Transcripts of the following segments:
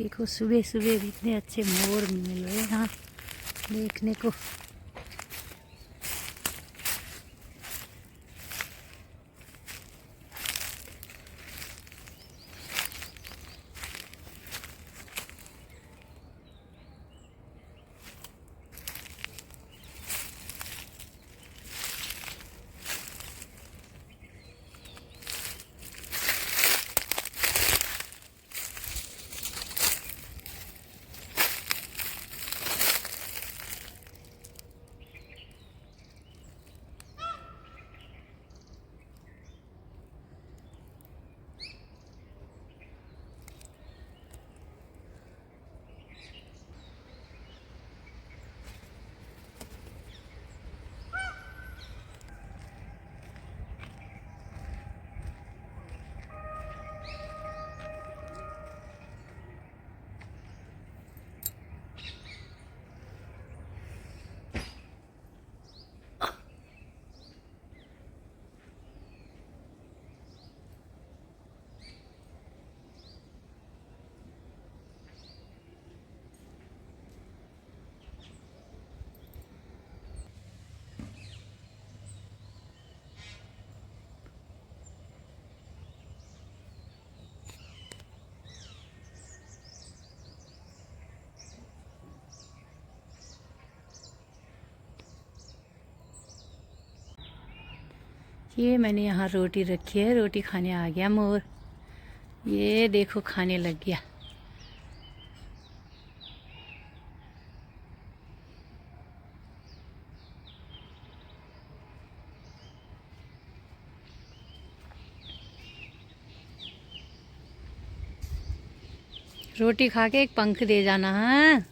देखो सुबह सुबह भी इतने अच्छे मोर मिल रहे हैं यहाँ देखने को। ये मैंने यहाँ रोटी रखी है, रोटी खाने आ गया मोर। ये देखो खाने लग गया। रोटी खा के एक पंख दे जाना। हाँ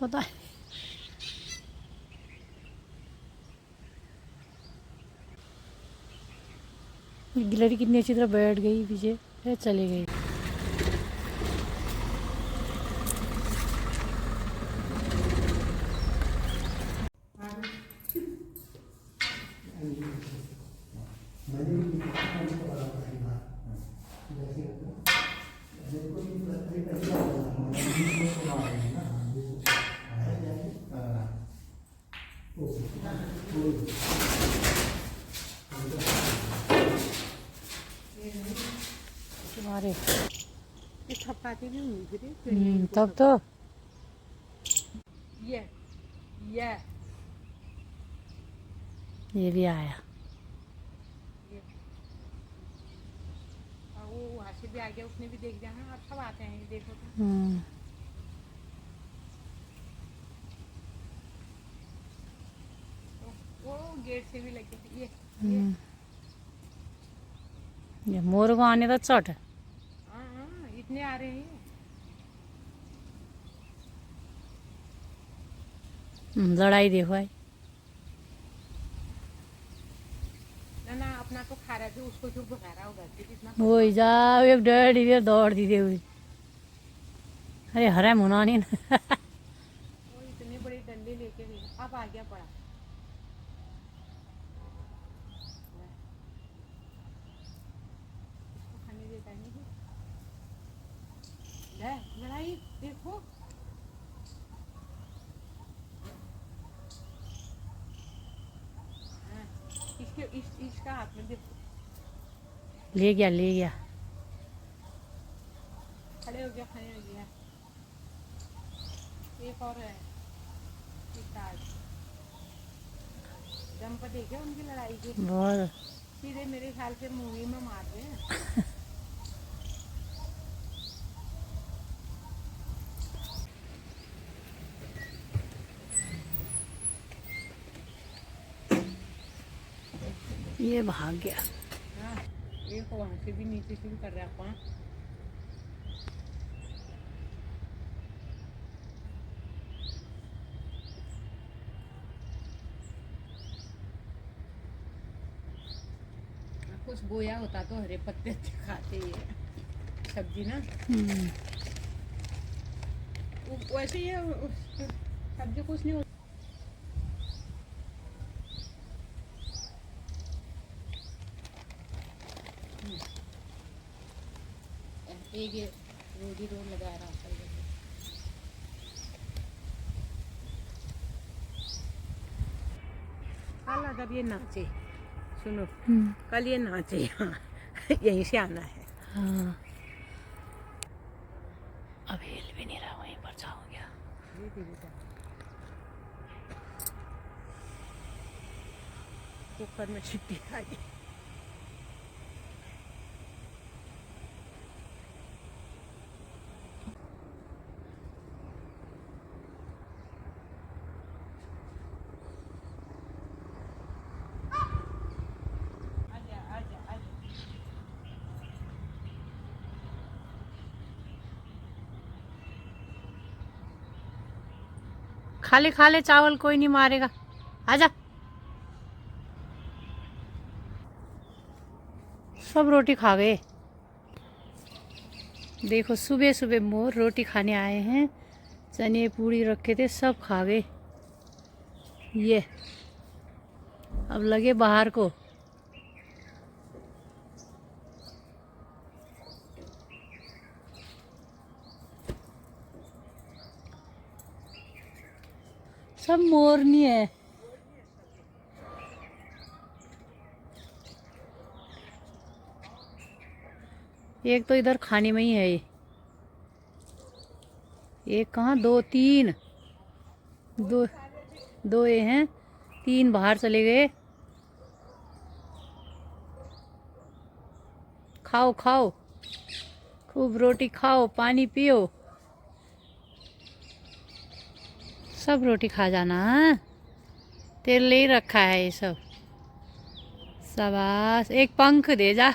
पता है। गिलहरी कितनी अच्छी तरह बैठ गई पीछे, फिर चली गई। तुम्हारे तब तो ये भी आया। वो वहाँ से भी आ गया, उसने भी देख लिया। हाँ, अब सब आते हैं, देखो तो। गेट से भी लगे ये ये मोर को आने तो चट। हाँ इतने आ रहे हैं लड़ाई देखो है। ना ना अपना तो खा रहा था उसको जो भगा रहा होगा कितना वो जा एक डेढ़ इधर दौड़ दी हुई। अरे हरा मुना नहीं ना। वो इतने बड़े डंडे लेके गए अब आ गया पड़ा इसको खाने देता नहीं ले लड़ाई देखो हाँ, इसका हाथ में देखो ले गया ले गया। खड़े हो गया खाने हो गया एक और है दम पर देखे उनकी लड़ाई के बहुत सीधे मेरे ख्याल से मुंह में मार रहे हैं ये भाग गया। हाँ एक वहां से भी नीचे से भी कर रहा है कुछ बोया होता तो हरे पत्ते खाते ही है सब्जी ना वैसे ये सब्जी कुछ नहीं होता एक ये रोडी रोड लगा रहा कल अगर ये नाचे सुनो कल ये नाचे यहाँ यहीं से आना है हाँ अब हिल भी नहीं रहा वहीं पर जा हो गया। कुकर में छिट्टी आ गई खा ले चावल कोई नहीं मारेगा। आजा सब रोटी खा गए। देखो सुबह सुबह मोर रोटी खाने आए हैं। चने पूड़ी रखे थे सब खा गए। ये अब लगे बाहर को। सब मोरनी है। एक तो इधर खाने में ही है ये। एक कहाँ दो तीन दो दो ये हैं तीन बाहर चले गए। खाओ खाओ खूब रोटी खाओ पानी पियो सब रोटी खा जाना। तेरे लिए ही रखा है ये सब। शाबाश एक पंख दे जा।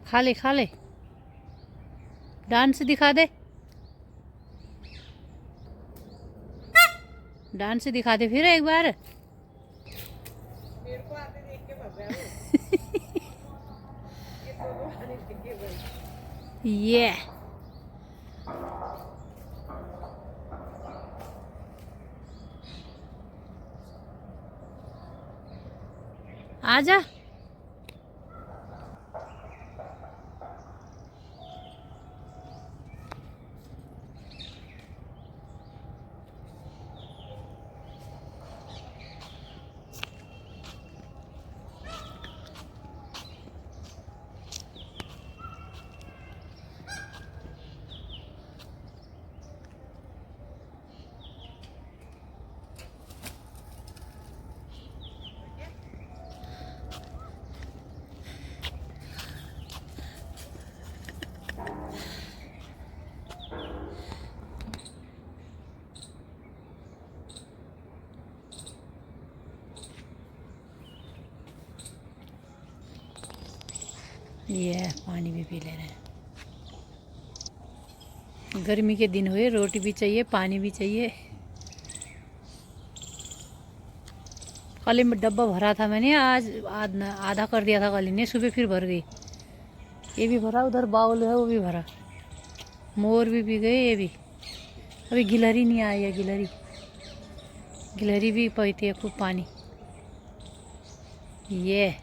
खा ले डांस दिखा दे। डांस दिखा दे फिर एक बार। मेरे को आते देख के भग रहा है ये दोनों आने देख के भग ये आजा ये पानी भी पी ले रहे हैं। गर्मी के दिन हुए, रोटी भी चाहिए, पानी भी चाहिए। कल में डब्बा भरा था मैंने, आज आधा कर दिया था कल ने, सुबह फिर भर गई। ये भी भरा, उधर बाउल है वो भी भरा। मोर भी पी गए ये भी। अभी गिलहरी नहीं आई है, गिलहरी भी पीती है खूब पानी। ये